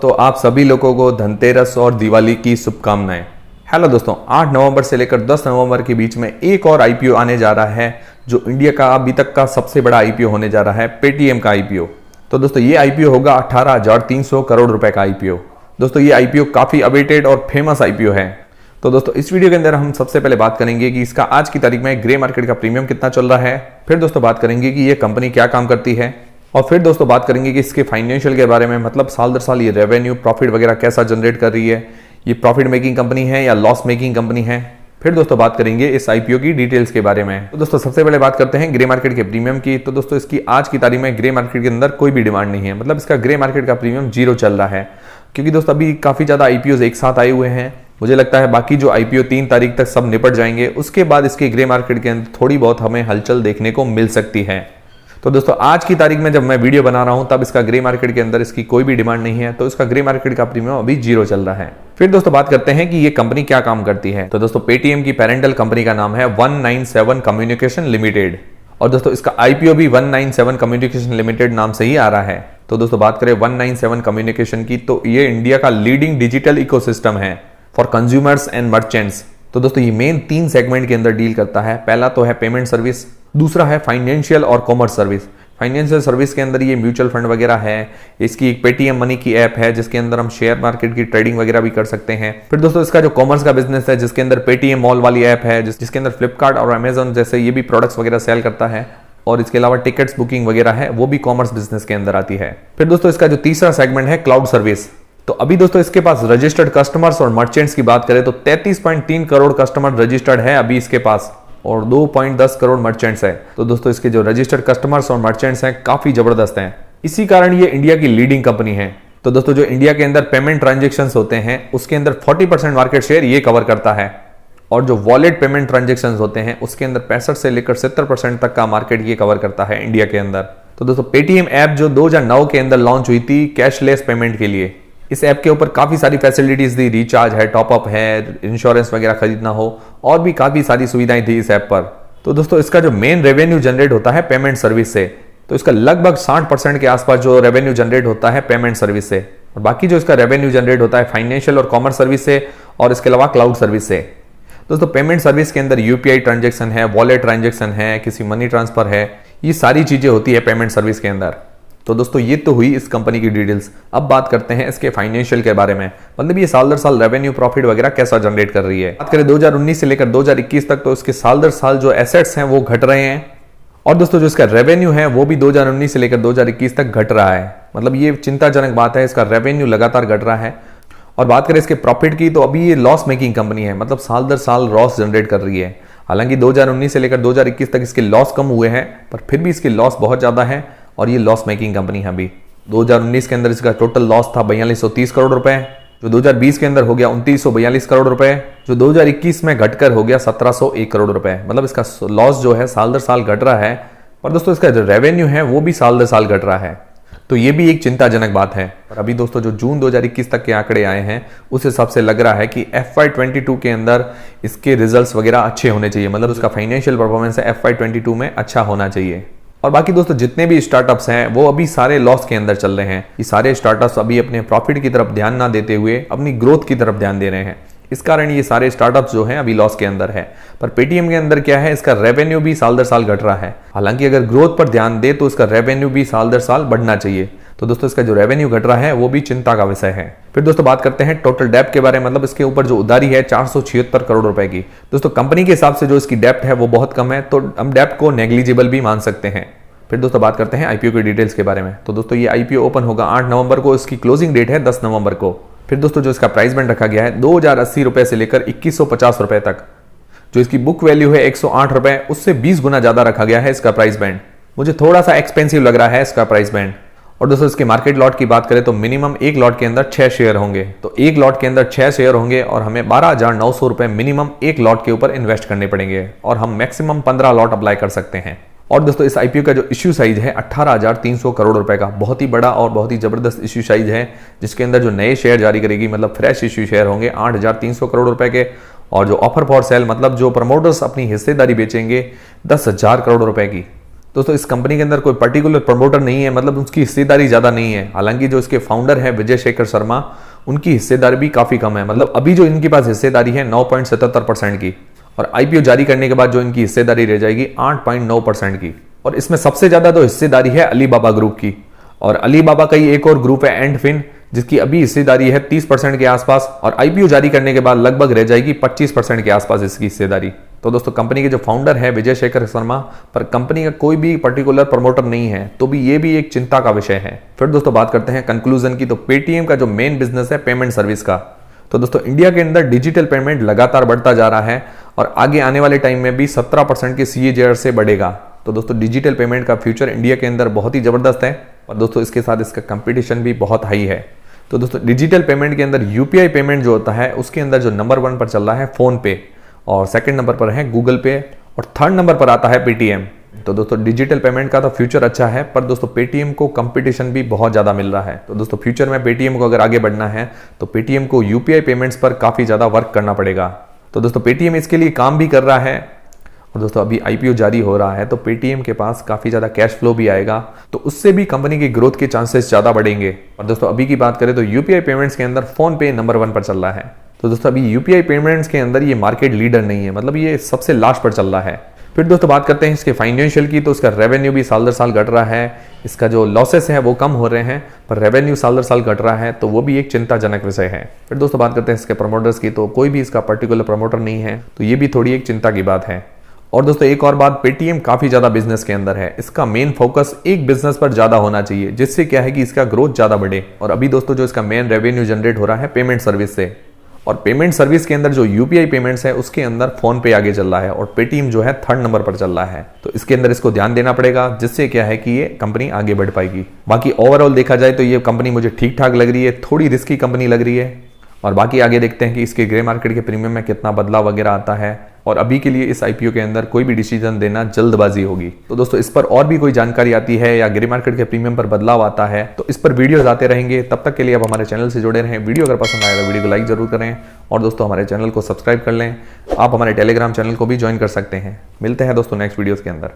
दोस्तों, आप सभी लोगों को धनतेरस और दिवाली की शुभकामनाएं। हेलो दोस्तों, 8 नवंबर से लेकर 10 नवंबर के बीच में एक और आईपीओ आने जा रहा है जो इंडिया का अभी तक का सबसे बड़ा आईपीओ होने जा रहा है, पेटीएम का आईपीओ। तो दोस्तों ये आईपीओ होगा 18,300 करोड़ रुपए का आईपीओ। दोस्तों ये आईपीओ काफी अवेटेड और फेमस आईपीओ है। तो दोस्तों इस वीडियो के अंदर हम सबसे पहले बात करेंगे कि इसका आज की तारीख में ग्रे मार्केट का प्रीमियम कितना चल रहा है। फिर दोस्तों बात करेंगे कि ये कंपनी क्या काम करती है, और फिर दोस्तों बात करेंगे कि इसके फाइनेंशियल के बारे में, मतलब साल दर साल ये रेवेन्यू प्रॉफिट वगैरह कैसा जनरेट कर रही है, ये प्रॉफिट मेकिंग कंपनी है या लॉस मेकिंग कंपनी है। फिर दोस्तों बात करेंगे इस आईपीओ की डिटेल्स के बारे में। तो दोस्तों सबसे पहले बात करते हैं ग्रे मार्केट के प्रीमियम की। तो दोस्तों इसकी आज की तारीख में ग्रे मार्केट के अंदर कोई भी डिमांड नहीं है, मतलब इसका ग्रे मार्केट का प्रीमियम 0 चल रहा है, क्योंकि दोस्तों अभी काफी ज्यादा आईपीओ एक साथ आए हुए हैं। मुझे लगता है बाकी जो आईपीओ 3 तारीख तक सब निपट जाएंगे, उसके बाद इसके ग्रे मार्केट के अंदर थोड़ी बहुत हमें हलचल देखने को मिल सकती है। तो दोस्तों आज की तारीख में जब मैं वीडियो बना रहा हूं तब इसका ग्रे मार्केट के अंदर इसकी कोई भी डिमांड नहीं है, तो इसका ग्रे मार्केट का प्रीमियम अभी 0 चल रहा है। फिर दोस्तों बात करते हैं कि ये कंपनी क्या काम करती है। तो दोस्तों पेटीएम की पेरेंटल कंपनी का नाम है 197 कम्युनिकेशन लिमिटेड, और दोस्तों इसका आईपीओ भी 197 कम्युनिकेशन लिमिटेड नाम से ही आ रहा है। तो दोस्तों बात करें 197 कम्युनिकेशन की, तो ये इंडिया का लीडिंग डिजिटल इकोसिस्टम है फॉर कंज्यूमर्स एंड मर्चेंट्स। तो दोस्तों ये मेन 3 सेगमेंट के अंदर डील करता है। पहला तो है पेमेंट सर्विस, दूसरा है फाइनेंशियल और कॉमर्स सर्विस। फाइनेंशियल सर्विस के अंदर ये म्यूचुअल फंड वगैरह है, इसकी एक पेटीएम मनी की ऐप है जिसके अंदर हम शेयर मार्केट की ट्रेडिंग वगैरह भी कर सकते हैं। फिर दोस्तों इसका जो कॉमर्स का बिजनेस है जिसके अंदर पेटीएम मॉल वाली ऐप है, जिसके अंदर फ्लिपकार्ट और अमेजन जैसे ये भी प्रोडक्ट्स वगैरह सेल करता है, और इसके अलावा टिकट्स बुकिंग वगैरह है, वो भी कॉमर्स बिजनेस के अंदर आती है। फिर दोस्तों इसका जो तीसरा सेगमेंट है क्लाउड सर्विस। तो अभी दोस्तों इसके पास रजिस्टर्ड कस्टमर्स और मर्चेंट्स की बात करें तो 33.3 करोड़ कस्टमर रजिस्टर्ड है अभी इसके पास, और 2.10 करोड़ मर्चेंट्स है। तो दोस्तों इसके जो रजिस्टर्ड कस्टमर्स और मर्चेंट्स हैं काफी जबरदस्त हैं, इसी कारण ये इंडिया की लीडिंग कंपनी है। तो दोस्तों जो इंडिया के अंदर पेमेंट ट्रांजेक्शन्स होते हैं उसके अंदर 40% मार्केट शेयर ये कवर करता है, और जो वॉलेट पेमेंट ट्रांजेक्शन्स होते हैं उसके अंदर 65 से लेकर 70% तक का मार्केट ये कवर करता है इंडिया के अंदर। तो दोस्तों पेटीएम ऐप जो 2009 के अंदर लॉन्च हुई थी कैशलेस पेमेंट के लिए, इस ऐप के ऊपर काफी सारी फैसिलिटीज दी, रिचार्ज है, टॉपअप है, इंश्योरेंस वगैरह खरीदना हो, और भी काफी सारी सुविधाएं थी इस ऐप पर। तो दोस्तों इसका जो मेन रेवेन्यू जनरेट होता है पेमेंट सर्विस से, तो इसका लगभग 60% के आसपास जो रेवेन्यू जनरेट होता है पेमेंट सर्विस से, और बाकी जो इसका रेवेन्यू जनरेट होता है फाइनेंशियल और कॉमर्स सर्विस से, और इसके अलावा क्लाउड सर्विस से। दोस्तों पेमेंट सर्विस के अंदर यूपीआई ट्रांजेक्शन है, वॉलेट ट्रांजेक्शन है, किसी मनी ट्रांसफर है, ये सारी चीजें होती है पेमेंट सर्विस के अंदर। तो दोस्तों ये तो हुई इस कंपनी की डिटेल्स। अब बात करते हैं इसके फाइनेंशियल के बारे में, मतलब ये साल दर साल रेवेन्यू प्रॉफिट वगैरह कैसा जनरेट कर रही है। बात करें 2019 से लेकर 2021 तक, तो इसके साल दर साल जो एसेट्स हैं वो घट रहे हैं, और दोस्तों जो इसका रेवेन्यू है वो भी 2019 से लेकर 2021 तक घट रहा है। मतलब ये चिंताजनक बात है, इसका रेवेन्यू लगातार घट रहा है। और बात करें इसके प्रॉफिट की, तो अभी ये लॉस मेकिंग कंपनी है, मतलब साल दर साल लॉस जनरेट कर रही है। हालांकि 2019 से लेकर 2021 तक इसके लॉस कम हुए हैं, पर फिर भी इसके लॉस बहुत ज्यादा है, और ये लॉस मेकिंग कंपनी है। अभी 2019 के अंदर इसका टोटल लॉस था 4230 करोड़ रुपए, जो 2020 के अंदर हो गया 2942 करोड़ रुपए, जो 2021 में घटकर हो गया 1701 करोड़ रुपए। मतलब इसका लॉस जो है साल दर साल घट रहा है, और दोस्तों इसका जो रेवेन्यू है वो भी साल दर साल घट रहा है। तो ये भी एक चिंताजनक बात है। और अभी दोस्तों जो जून 2021 तक के आंकड़े आए हैं उस हिसाब से लग रहा है कि FY22 के अंदर इसके रिजल्ट्स वगैरह अच्छे होने चाहिए, मतलब उसका फाइनेंशियल परफॉर्मेंस है FY22 में अच्छा होना चाहिए। और बाकी दोस्तों जितने भी स्टार्टअप्स हैं वो अभी सारे लॉस के अंदर चल रहे हैं। ये सारे स्टार्टअप्स अभी अपने प्रॉफिट की तरफ ध्यान ना देते हुए अपनी ग्रोथ की तरफ ध्यान दे रहे हैं, इस कारण ये सारे स्टार्टअप्स जो हैं अभी लॉस के अंदर है। पर पेटीएम के अंदर क्या है, इसका रेवेन्यू भी साल दर साल घट रहा है। हालांकि अगर ग्रोथ पर ध्यान दे तो इसका रेवेन्यू भी साल दर साल बढ़ना चाहिए। तो दोस्तों इसका जो रेवेन्यू घट रहा है वो भी चिंता का विषय है। फिर दोस्तों बात करते हैं टोटल डेप्ट के बारे में, मतलब इसके ऊपर जो उधारी है 476 करोड़ रुपए की। दोस्तों कंपनी के हिसाब से जो इसकी डेप्ट है वो बहुत कम है, तो हम डेप्ट को नेग्लिजिबल भी मान सकते हैं। फिर दोस्तों बात करते हैं आईपीओ की डिटेल्स के बारे में। तो दोस्तों ये आईपीओ ओपन होगा 8 नवंबर को, इसकी क्लोजिंग डेट है 10 नवंबर को। फिर दोस्तों जो इसका प्राइस बैंड रखा गया है 2080 रुपए से लेकर 2150 रुपए तक। जो इसकी बुक वैल्यू है 108 रुपए, उससे 20 गुना ज्यादा रखा गया है इसका प्राइस बैंड। मुझे थोड़ा सा एक्सपेंसिव लग रहा है इसका प्राइस बैंड। और दोस्तों इसके मार्केट लॉट की बात करें तो मिनिमम एक लॉट के अंदर 6 शेयर होंगे, तो एक लॉट के अंदर 6 शेयर होंगे, और हमें 12,900 रुपए मिनिमम एक लॉट के ऊपर इन्वेस्ट करने पड़ेंगे, और हम मैक्सिमम 15 लॉट अप्लाई कर सकते हैं। और दोस्तों इस आईपीओ का जो इश्यू साइज है 18,300 करोड़ रुपए का, बहुत ही बड़ा और बहुत ही जबरदस्त इश्यू साइज है, जिसके अंदर जो नए शेयर जारी करेगी, मतलब फ्रेश इश्यू शेयर होंगे 8,300 करोड़ रुपए के, और जो ऑफर फॉर सेल मतलब जो प्रमोटर्स अपनी हिस्सेदारी बेचेंगे 10,000 करोड़ रुपए की। दोस्तों इस कंपनी के अंदर कोई पर्टिकुलर प्रमोटर नहीं है, मतलब उसकी हिस्सेदारी ज़्यादा नहीं है। हालांकि जो इसके फाउंडर है विजय शेखर शर्मा, उनकी हिस्सेदारी भी काफ़ी कम है। मतलब अभी जो इनके पास हिस्सेदारी है 9.77% की, और आईपीओ जारी करने के बाद जो इनकी हिस्सेदारी रह जाएगी 8.9% की। और इसमें सबसे ज़्यादा तो हिस्सेदारी है अलीबाबा ग्रुप की, और अलीबाबा का ही एक और ग्रुप है एंडफिन, जिसकी अभी हिस्सेदारी है 30% के आसपास, और आईपीओ जारी करने के बाद लगभग रह जाएगी 25% के आसपास इसकी हिस्सेदारी। तो दोस्तों कंपनी के जो फाउंडर है विजय शेखर शर्मा, पर कंपनी का कोई भी पर्टिकुलर प्रमोटर नहीं है, तो भी ये भी एक चिंता का विषय है। फिर दोस्तों बात करते हैं कंक्लूजन की। तो पेटीएम का जो मेन बिजनेस है पेमेंट सर्विस का, तो दोस्तों इंडिया के अंदर डिजिटल पेमेंट लगातार बढ़ता जा रहा है, और आगे आने वाले टाइम में भी 17% के CAGR से बढ़ेगा। तो दोस्तों डिजिटल पेमेंट का फ्यूचर इंडिया के अंदर बहुत ही जबरदस्त है, और दोस्तों इसके साथ इसका कंपटीशन भी बहुत हाई है। तो दोस्तों डिजिटल पेमेंट के अंदर यूपीआई पेमेंट जो होता है उसके अंदर जो नंबर 1 पर चल रहा है फोन पे, और सेकंड नंबर पर है गूगल पे, और थर्ड नंबर पर आता है पेटीएम। तो दोस्तों डिजिटल पेमेंट का तो फ्यूचर अच्छा है, पर दोस्तों पेटीएम को कंपटीशन भी बहुत ज़्यादा मिल रहा है। तो दोस्तों फ्यूचर में पेटीएम को अगर आगे बढ़ना है तो पेटीएम को यूपीआई पेमेंट्स पर काफ़ी ज़्यादा वर्क करना पड़ेगा। तो दोस्तों पेटीएम इसके लिए काम भी कर रहा है, और दोस्तों अभी आईपीओ जारी हो रहा है तो पेटीएम के पास काफ़ी ज़्यादा कैश फ्लो भी आएगा, तो उससे भी कंपनी की ग्रोथ के चांसेस ज़्यादा बढ़ेंगे। और दोस्तों अभी की बात करें तो यूपीआई पेमेंट्स के अंदर फोन पे नंबर 1 पर चल रहा है। तो दोस्तों अभी यूपीआई पेमेंट्स के अंदर ये मार्केट लीडर नहीं है, मतलब ये सबसे लास्ट पर चल रहा है। फिर दोस्तों बात करते हैं इसके फाइनेंशियल की, तो इसका रेवेन्यू भी साल दर साल घट रहा है, इसका जो लॉसेस है वो कम हो रहे हैं, पर रेवेन्यू साल दर साल घट रहा है, तो वो भी एक चिंताजनक विषय है। फिर दोस्तों बात करते हैं इसके प्रमोटर्स की, तो कोई भी इसका पर्टिकुलर प्रमोटर नहीं है, तो ये भी थोड़ी एक चिंता की बात है। और दोस्तों एक और बात, पेटीएम काफ़ी ज़्यादा बिजनेस के अंदर है, इसका मेन फोकस एक बिजनेस पर ज़्यादा होना चाहिए, जिससे क्या है कि इसका ग्रोथ ज़्यादा बढ़े। और अभी दोस्तों जो इसका मेन रेवेन्यू जनरेट हो रहा है पेमेंट सर्विस से, और पेमेंट सर्विस के अंदर जो यूपीआई पेमेंट्स है उसके अंदर फोन पे आगे चल रहा है, और पेटीएम जो है थर्ड नंबर पर चल रहा है। तो इसके अंदर इसको ध्यान देना पड़ेगा, जिससे क्या है कि ये कंपनी आगे बढ़ पाएगी। बाकी ओवरऑल देखा जाए तो ये कंपनी मुझे ठीक ठाक लग रही है, थोड़ी रिस्की कंपनी लग रही है, और बाकी आगे देखते हैं कि इसके ग्रे मार्केट के प्रीमियम में कितना बदलाव वगैरह आता है। और अभी के लिए इस आईपीओ के अंदर कोई भी डिसीजन देना जल्दबाजी होगी। तो दोस्तों इस पर और भी कोई जानकारी आती है या ग्रे मार्केट के प्रीमियम पर बदलाव आता है तो इस पर वीडियोस आते रहेंगे। तब तक के लिए आप हमारे चैनल से जुड़े रहें। वीडियो अगर पसंद आए तो वीडियो को लाइक जरूर करें, और दोस्तों हमारे चैनल को सब्सक्राइब कर लें। आप हमारे टेलीग्राम चैनल को भी ज्वाइन कर सकते हैं। मिलते हैं दोस्तों नेक्स्ट वीडियोस के अंदर।